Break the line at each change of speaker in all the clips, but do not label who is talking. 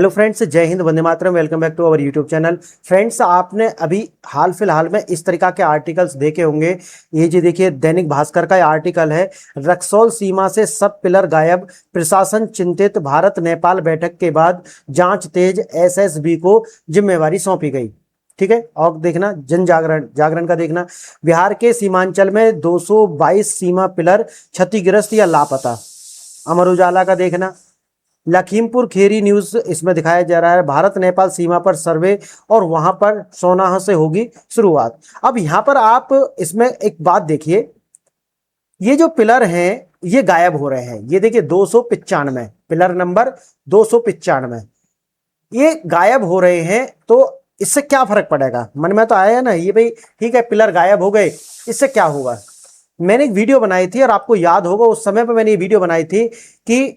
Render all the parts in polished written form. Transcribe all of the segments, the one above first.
Hello friends, जय हिंद, वंदे मातरम। Welcome back to our YouTube channel. Friends, आपने अभी हाल फिलहाल में इस तरीका के आर्टिकल्स देखे होंगे। ये जी देखिए, दैनिक भास्कर का ये आर्टिकल है, रक्सौल सीमा से सब पिलर गायब, प्रशासन चिंतित, भारत नेपाल बैठक के बाद जांच तेज, एसएसबी को जिम्मेवारी सौंपी गई। ठीक है, और देखना जन जागरण का देखना, बिहार के सीमांचल में 222 सीमा पिलर क्षतिग्रस्त या लापता। अमर उजाला का देखना, लखीमपुर खेरी न्यूज इसमें दिखाया जा रहा है, भारत नेपाल सीमा पर सर्वे और वहां पर सोनाह से होगी शुरुआत। अब यहां पर आप इसमें एक बात देखिए, ये जो पिलर हैं ये गायब हो रहे हैं। ये देखिए 295 पिलर नंबर 295 ये गायब हो रहे हैं। तो इससे क्या फर्क पड़ेगा? मन में तो आया ना ये भाई, ठीक है पिलर गायब हो गए, इससे क्या होगा। मैंने एक वीडियो बनाई थी और आपको याद होगा उस समय पर मैंने ये वीडियो बनाई थी कि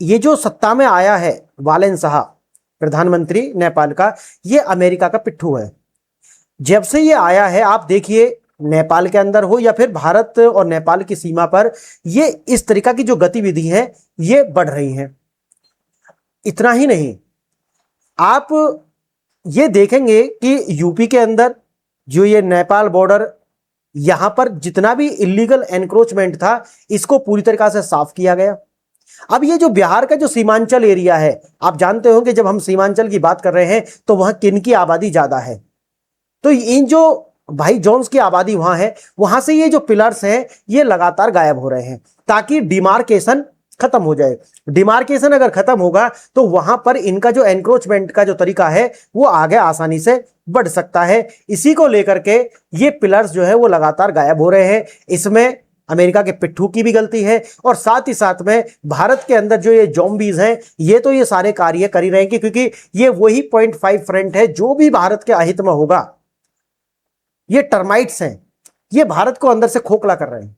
ये जो सत्ता में आया है वालेन शाह, प्रधानमंत्री नेपाल का, ये अमेरिका का पिट्ठू है। जब से ये आया है आप देखिए, नेपाल के अंदर हो या फिर भारत और नेपाल की सीमा पर, ये इस तरीका की जो गतिविधि है ये बढ़ रही है। इतना ही नहीं, आप ये देखेंगे कि यूपी के अंदर जो ये नेपाल बॉर्डर, यहां पर जितना भी इलीगल एनक्रोचमेंट था इसको पूरी तरीका से साफ किया गया। अब ये जो बिहार का जो सीमांचल एरिया है, आप जानते हो कि जब हम सीमांचल की बात कर रहे हैं तो वहां किन की आबादी ज्यादा है, तो इन जो भाई जोन्स की आबादी वहां है, वहां से ये जो पिलर्स हैं ये लगातार गायब हो रहे हैं ताकि डिमार्केशन खत्म हो जाए। डिमार्केशन अगर खत्म होगा तो वहां पर इनका जो एनक्रोचमेंट का जो तरीका है वो आगे आसानी से बढ़ सकता है। इसी को लेकर के ये पिलर्स जो है वो लगातार गायब हो रहे हैं। इसमें अमेरिका के पिट्ठू की भी गलती है और साथ ही साथ में भारत के अंदर जो ये ज़ॉम्बीज हैं ये तो ये सारे कार्य कर ही रहे हैं, क्योंकि ये वही 0.5 फ्रंट है जो भी भारत के अहित में होगा। ये टर्माइट्स हैं, ये भारत को अंदर से खोखला कर रहे हैं।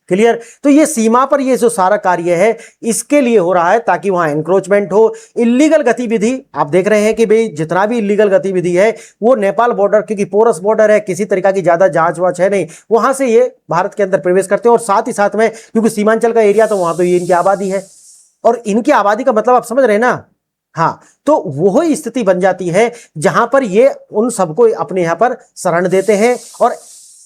क्लियर? तो ये सीमा पर ये जो सारा कार्य है इसके लिए हो रहा है ताकि वहां एनक्रोचमेंट हो। इलीगल गतिविधि आप देख रहे हैं कि भाई जितना भी इलीगल गतिविधि है वो नेपाल बॉर्डर, क्योंकि पोरस बॉर्डर है, किसी तरीका की ज्यादा जांच वाच है नहीं, वहां से ये भारत के अंदर प्रवेश करते हैं। और साथ ही साथ में क्योंकि सीमांचल का एरिया, तो वहां तो ये इनकी आबादी है, और इनकी आबादी का मतलब आप समझ रहे हैं ना। हाँ, तो वही स्थिति बन जाती है जहां पर ये उन सबको अपने यहां पर शरण देते हैं। और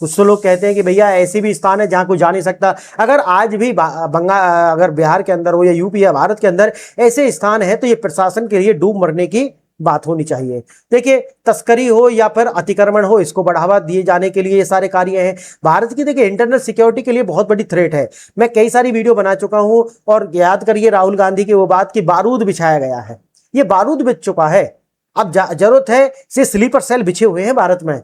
कुछ तो लोग कहते हैं कि भैया ऐसी भी स्थान है जहां कोई जा नहीं सकता। अगर आज भी अगर बिहार के अंदर हो या यूपी या भारत के अंदर ऐसे स्थान है तो ये प्रशासन के लिए डूब मरने की बात होनी चाहिए। देखिए, तस्करी हो या फिर अतिक्रमण हो, इसको बढ़ावा दिए जाने के लिए ये सारे कार्य हैं। भारत की देखिए इंटरनल सिक्योरिटी के लिए बहुत बड़ी थ्रेट है। मैं कई सारी वीडियो बना चुका हूं, और याद करिए राहुल गांधी की वो बात कि बारूद बिछाया गया है, ये बारूद बिछ चुका है। अब जरूरत है से स्लीपर सेल बिछे हुए हैं भारत में,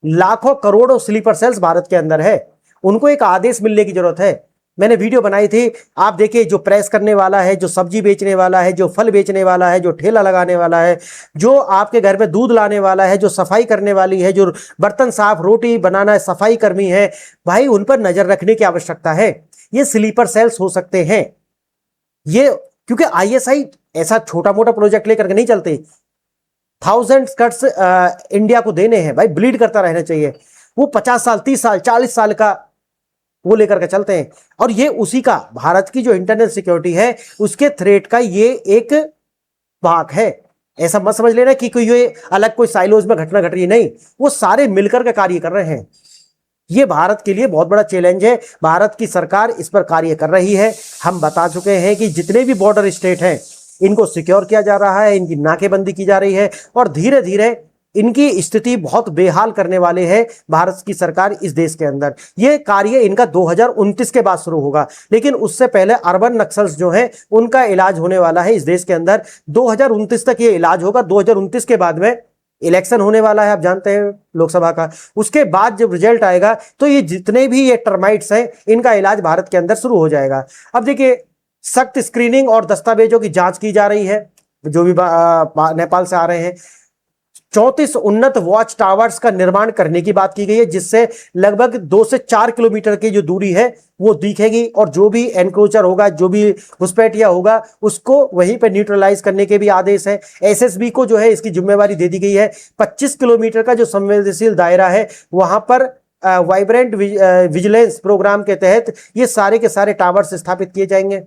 लाखों करोड़ों स्लीपर सेल्स भारत के अंदर है, उनको एक आदेश मिलने की जरूरत है। मैंने वीडियो बनाई थी, आप देखिए, जो प्रेस करने वाला है, जो सब्जी बेचने वाला है, जो फल बेचने वाला है, जो ठेला लगाने वाला है, जो आपके घर में दूध लाने वाला है, जो सफाई करने वाली है, जो बर्तन साफ रोटी बनाना सफाई कर्मी है, भाई उन पर नजर रखने की आवश्यकता है। ये स्लीपर सेल्स हो सकते हैं ये, क्योंकि आईएसआई ऐसा छोटा मोटा प्रोजेक्ट लेकर के नहीं चलते। 1000 कट्स इंडिया को देने हैं भाई, ब्लीड करता रहना चाहिए। वो 50 साल 30 साल 40 साल का वो लेकर के चलते हैं, और ये उसी का भारत की जो इंटरनल सिक्योरिटी है उसके थ्रेट का ये एक भाग है। ऐसा मत समझ लेना कि कोई ये अलग कोई साइलोज में घटना घट रही है, नहीं, वो सारे मिलकर के कार्य कर रहे हैं। ये भारत के लिए बहुत बड़ा चैलेंज है, भारत की सरकार इस पर कार्य कर रही है। हम बता चुके हैं कि जितने भी बॉर्डर स्टेट हैं इनको सिक्योर किया जा रहा है, इनकी नाकेबंदी की जा रही है, और धीरे धीरे इनकी स्थिति बहुत बेहाल करने वाले है भारत की सरकार इस देश के अंदर। ये कार्य इनका 2029 के बाद शुरू होगा, लेकिन उससे पहले अर्बन नक्सल्स जो हैं उनका इलाज होने वाला है इस देश के अंदर। 2029 तक ये इलाज होगा। 2029 के बाद में इलेक्शन होने वाला है, आप जानते हैं, लोकसभा का। उसके बाद जब रिजल्ट आएगा तो ये जितने भी ये टर्माइट्स हैं इनका इलाज भारत के अंदर शुरू हो जाएगा। अब देखिए, सख्त स्क्रीनिंग और दस्तावेजों की जांच की जा रही है जो भी नेपाल से आ रहे हैं। 34 उन्नत वॉच टावर्स का निर्माण करने की बात की गई है, जिससे लगभग 2 से 4 किलोमीटर की जो दूरी है वो दिखेगी, और जो भी एनक्रोचर होगा, जो भी घुसपैठिया होगा, उसको वहीं पे न्यूट्रलाइज करने के भी आदेश है। एसएसबी को जो है इसकी जिम्मेवारी दे दी गई है। 25 किलोमीटर का जो संवेदनशील दायरा है वहां पर वाइब्रेंट विजिलेंस प्रोग्राम के तहत ये सारे के सारे टावर्स स्थापित किए जाएंगे।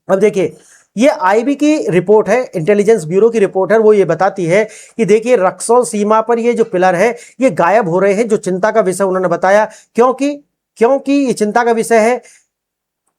अब देखिए, ये आईबी की रिपोर्ट है, इंटेलिजेंस ब्यूरो की रिपोर्ट है, वो ये बताती है कि देखिए रक्सौल सीमा पर ये जो पिलर है ये गायब हो रहे हैं, जो चिंता का विषय उन्होंने बताया। क्योंकि क्योंकि ये चिंता का विषय है,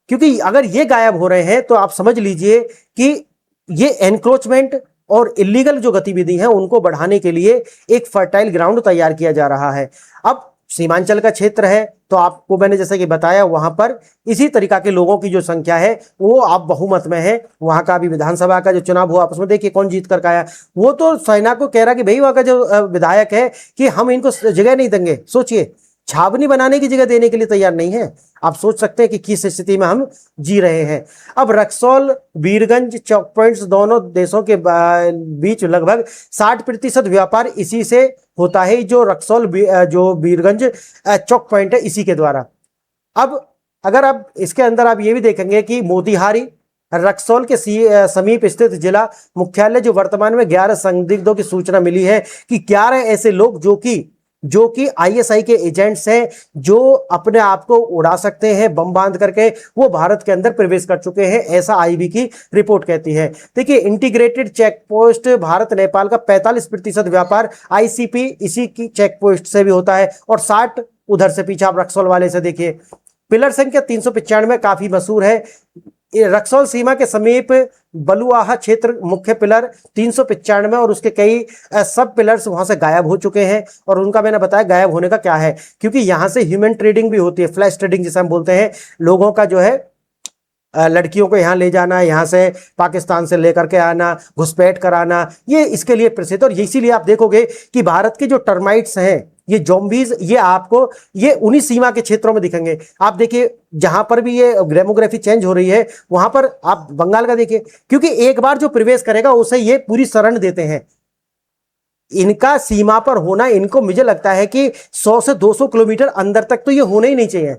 क्योंकि अगर ये गायब हो रहे हैं तो आप समझ लीजिए कि ये एनक्रोचमेंट और इलीगल जो गतिविधि है उनको बढ़ाने के लिए एक फर्टाइल ग्राउंड तैयार किया जा रहा है। अब सीमांचल का क्षेत्र है तो आपको मैंने जैसे कि बताया वहां पर इसी तरीका के लोगों की जो संख्या है वो आप बहुमत में है। वहां का अभी विधानसभा का जो चुनाव हुआ आपस में देखिए कौन जीत कर आया, वो तो सेना को कह रहा कि भाई वहां का जो विधायक है कि हम इनको जगह नहीं देंगे। सोचिए, छावनी बनाने की जगह देने के लिए तैयार नहीं है। आप सोच सकते हैं कि किस स्थिति में हम जी रहे हैं। अब रक्सौल वीरगंज चौक पॉइंट्स दोनों देशों के बीच लगभग 60% व्यापार इसी से होता है। जो रक्सौल जो वीरगंज चौक पॉइंट है इसी के द्वारा। अब अगर आप इसके अंदर आप ये भी देखेंगे कि मोतिहारी रक्सौल के समीप स्थित जिला मुख्यालय जो वर्तमान में 11 संदिग्धों की सूचना मिली है कि 11 ऐसे लोग जो कि आईएसआई के एजेंट्स हैं, जो अपने आप को उड़ा सकते हैं बम बांध करके, वो भारत के अंदर प्रवेश कर चुके हैं, ऐसा आईबी की रिपोर्ट कहती है। देखिए integrated check post Bharat Nepal का 45% व्यापार आईसीपी इसी की चेक पोस्ट से भी होता है और 60 उधर से पीछे आप रक्सौल वाले से देखिए। पिलर संख्या 395 काफी मशहूर है। रक्सौल सीमा के समीप बलुआहा क्षेत्र मुख्य पिलर 395 और उसके कई सब पिलर्स वहां से गायब हो चुके हैं। और उनका मैंने बताया गायब होने का क्या है, क्योंकि यहां से ह्यूमन ट्रेडिंग भी होती है, फ्लैश ट्रेडिंग जिसे हम बोलते हैं। लोगों का जो है लड़कियों को यहाँ ले जाना, यहाँ से पाकिस्तान से लेकर के आना, घुसपैठ कराना, ये इसके लिए प्रसिद्ध। और इसीलिए आप देखोगे कि भारत के जो टर्माइट्स हैं, ये ज़ॉम्बीज, ये आपको ये उन्हीं सीमा के क्षेत्रों में दिखेंगे। आप देखिए जहां पर भी ये डेमोग्राफी चेंज हो रही है वहां पर आप बंगाल का देखिए, क्योंकि एक बार जो प्रवेश करेगा उसे ये पूरी शरण देते हैं। इनका सीमा पर होना, इनको मुझे लगता है कि 100 से 200 किलोमीटर अंदर तक तो ये होना ही नहीं चाहिए,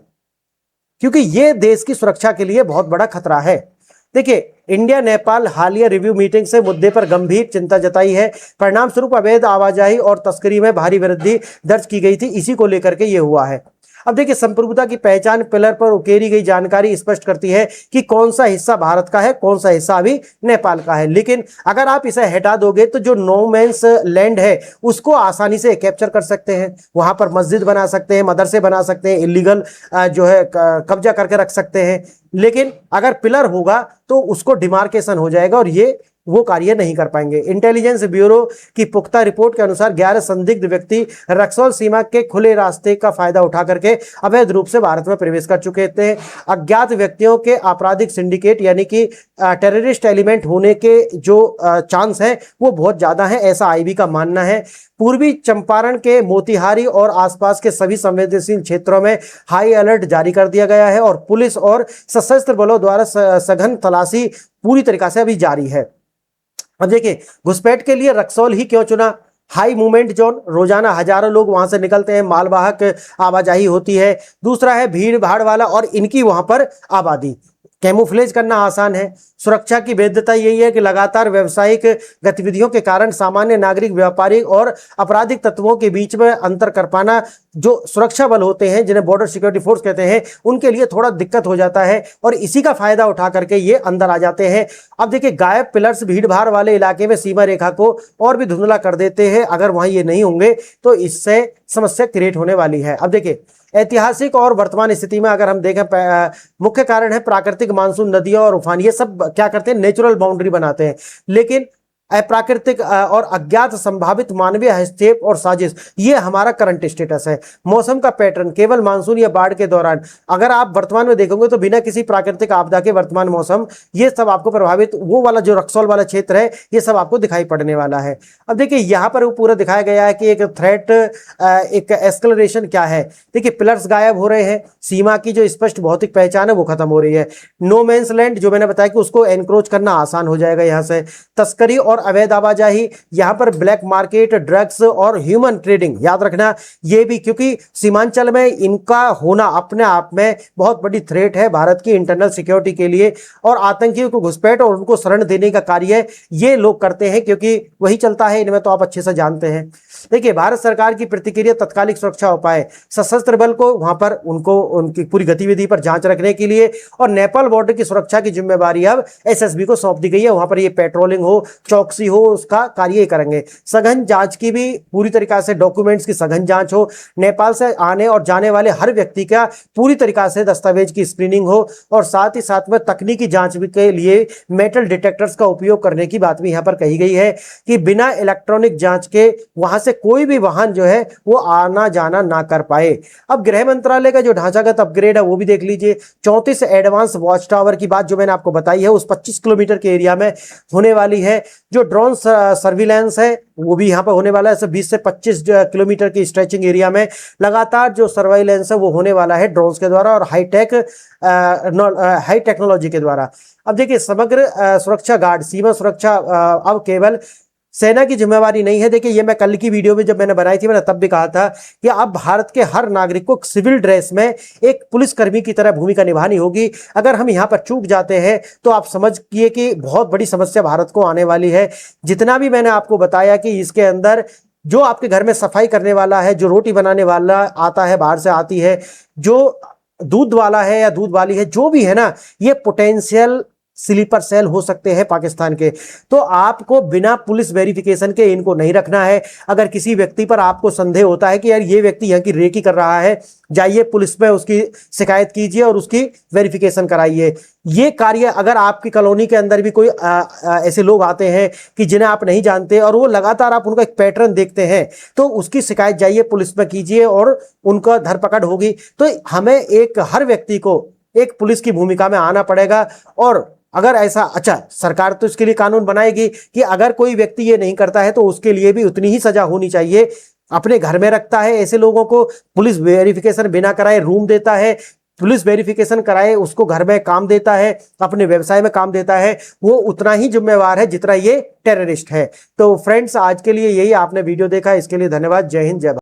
क्योंकि ये देश की सुरक्षा के लिए बहुत बड़ा खतरा है। देखिए इंडिया नेपाल हालिया रिव्यू मीटिंग से मुद्दे पर गंभीर चिंता जताई है। परिणाम स्वरूप अवैध आवाजाही और तस्करी में भारी वृद्धि दर्ज की गई थी, इसी को लेकर के ये हुआ है। अब देखिए संप्रभुता की पहचान पिलर पर उकेरी गई जानकारी स्पष्ट करती है कि कौन सा हिस्सा भारत का है, कौन सा हिस्सा अभी नेपाल का है। लेकिन अगर आप इसे हटा दोगे तो जो नो मैंस लैंड है उसको आसानी से कैप्चर कर सकते हैं। वहां पर मस्जिद बना सकते हैं, मदरसे बना सकते हैं, इलीगल जो है कब्जा करके रख सकते हैं। लेकिन अगर पिलर होगा तो उसको डिमार्केशन हो जाएगा और ये वो कार्य नहीं कर पाएंगे। इंटेलिजेंस ब्यूरो की पुख्ता रिपोर्ट के अनुसार 11 संदिग्ध व्यक्ति रक्सौल सीमा के खुले रास्ते का फायदा उठा करके अवैध रूप से भारत में प्रवेश कर चुके थे। अज्ञात व्यक्तियों के आपराधिक सिंडिकेट यानी कि टेररिस्ट एलिमेंट होने के जो चांस है वो बहुत ज्यादा है, ऐसा आईबी का मानना है। पूर्वी चंपारण के मोतिहारी और आसपास के सभी संवेदनशील क्षेत्रों में हाई अलर्ट जारी कर दिया गया है और पुलिस और सशस्त्र बलों द्वारा सघन तलाशी पूरी तरीके से अभी जारी है। अब देखिए घुसपैठ के लिए रक्सौल ही क्यों चुना? हाई मूवमेंट जोन, रोजाना हजारों लोग वहां से निकलते हैं, मालवाहक आवाजाही होती है। दूसरा है भीड़ भाड़ वाला और इनकी वहां पर आबादी, कैमोफ्लेज करना आसान है। सुरक्षा की वैधता यही है कि लगातार व्यावसायिक गतिविधियों के कारण सामान्य नागरिक, व्यापारी और आपराधिक तत्वों के बीच में अंतर कर पाना जो सुरक्षा बल होते हैं, जिन्हें बॉर्डर सिक्योरिटी फोर्स कहते हैं, उनके लिए थोड़ा दिक्कत हो जाता है और इसी का फायदा उठा करके ये अंदर आ जाते हैं। अब देखिए गायब पिलर्स भीड़ भाड़ वाले इलाके में सीमा रेखा को और भी धुंधला कर देते हैं। अगर वहां ये नहीं होंगे तो इससे समस्या क्रिएट होने वाली है। अब देखिए ऐतिहासिक और वर्तमान स्थिति में अगर हम देखें, मुख्य कारण है प्राकृतिक मानसून, नदियां और उफान, ये सब क्या करते हैं, नेचुरल बाउंड्री बनाते हैं। लेकिन अप्राकृतिक और अज्ञात संभावित मानवीय हस्तक्षेप और साजिश, ये हमारा करंट स्टेटस है। मौसम का पैटर्न केवल मानसून या बाढ़ के दौरान, अगर आप वर्तमान में देखोगे तो बिना किसी प्राकृतिक आपदा के वर्तमान मौसम, ये सब आपको प्रभावित, वो वाला जो रक्सौल वाला क्षेत्र है ये सब आपको दिखाई पड़ने वाला है। अब देखिए यहाँ पर वो पूरा दिखाया गया है कि एक थ्रेट, एक एस्केलेरेशन क्या है। देखिए पिलर्स गायब हो रहे हैं, सीमा की जो स्पष्ट भौतिक पहचान है वो खत्म हो रही है। नो मैंस लैंड जो मैंने बताया कि उसको एनक्रोच करना आसान हो जाएगा यहाँ से। तस्करी और अवैध आवाजाही, यहाँ पर ब्लैक मार्केट, ड्रग्स और ह्यूमन ट्रेडिंग, याद रखना ये भी, क्योंकि सीमांचल में इनका होना अपने आप में बहुत बड़ी थ्रेट है भारत की इंटरनल सिक्योरिटी के लिए। और आतंकियों को घुसपैठ और उनको शरण देने का कार्य ये लोग करते हैं, क्योंकि वही चलता है इनमें, तो आप अच्छे से जानते हैं। देखिए, भारत सरकार की प्रतिक्रिया, तत्कालिक सुरक्षा उपाय, सशस्त्र बल को वहां पर उनकी पूरी गतिविधि पर जांच रखने के लिए, और नेपाल बॉर्डर की सुरक्षा की जिम्मेवारी अब एसएसबी को सौंप दी गई है। वहां पर ये पेट्रोलिंग हो, चौकसी हो, उसका कार्य करेंगे। सघन जांच की भी पूरी तरीका से, डॉक्यूमेंट्स की सघन जांच हो, नेपाल से आने और जाने वाले हर व्यक्ति का पूरी तरीका से दस्तावेज की स्क्रीनिंग हो, और साथ ही साथ में तकनीकी जांच के लिए मेटल डिटेक्टर्स का उपयोग करने की बात भी यहां पर कही गई है, कि बिना इलेक्ट्रॉनिक जांच के वहां से कोई भी वाहन जो है वो आना जाना ना कर पाए। अब गृह मंत्रालय का जो ढांचागत अपग्रेड है वो भी देख लीजिए। 34 एडवांस वॉच टावर की बात जो मैंने आपको बताई है, उस 25 किलोमीटर के एरिया में होने वाली है। जो ड्रोन सर्विलेंस है वो भी यहाँ पर होने वाला है। 20 से 25 किलोमीटर की स्ट्रेचिंग एरिया में लगातार जो सर्वाइलेंस है वो होने वाला है ड्रोन्स के द्वारा और हाई टेक्नोलॉजी के द्वारा। अब देखिए, समग्र सुरक्षा गार्ड, सीमा सुरक्षा अब केवल सेना की जिम्मेवारी नहीं है। देखिए, ये मैं कल की वीडियो में जब मैंने बनाई थी, मैंने तब भी कहा था कि अब भारत के हर नागरिक को सिविल ड्रेस में एक पुलिसकर्मी की तरह भूमिका निभानी होगी। अगर हम यहाँ पर चूक जाते हैं तो आप समझिए कि बहुत बड़ी समस्या भारत को आने वाली है। जितना भी मैंने आपको बताया कि इसके अंदर जो आपके घर में सफाई करने वाला है, जो रोटी बनाने वाला आता है, बाहर से आती है, जो दूध वाला है या दूध वाली है, जो भी है ना, ये पोटेंशियल स्लीपर सेल हो सकते हैं पाकिस्तान के। तो आपको बिना पुलिस वेरिफिकेशन के इनको नहीं रखना है। अगर किसी व्यक्ति पर आपको संदेह होता है कि यार ये व्यक्ति यहाँ की रेकी कर रहा है, जाइए पुलिस में उसकी शिकायत कीजिए और उसकी वेरिफिकेशन कराइए। ये कार्य अगर आपकी कॉलोनी के अंदर भी कोई ऐसे लोग आते हैं कि जिन्हें आप नहीं जानते और वो लगातार आप उनका एक पैटर्न देखते हैं, तो उसकी शिकायत जाइए पुलिस में कीजिए और उनका धरपकड़ होगी। तो हमें हर व्यक्ति को एक पुलिस की भूमिका में आना पड़ेगा। और अगर ऐसा, अच्छा, सरकार तो इसके लिए कानून बनाएगी कि अगर कोई व्यक्ति ये नहीं करता है तो उसके लिए भी उतनी ही सजा होनी चाहिए। अपने घर में रखता है ऐसे लोगों को, पुलिस वेरिफिकेशन बिना कराए रूम देता है, पुलिस वेरिफिकेशन कराए उसको घर में काम देता है, अपने व्यवसाय में काम देता है, वो उतना ही जिम्मेवार है जितना ये टेररिस्ट है। तो फ्रेंड्स, आज के लिए यही, आपने वीडियो देखा, इसके लिए धन्यवाद। जय हिंद, जय भारत।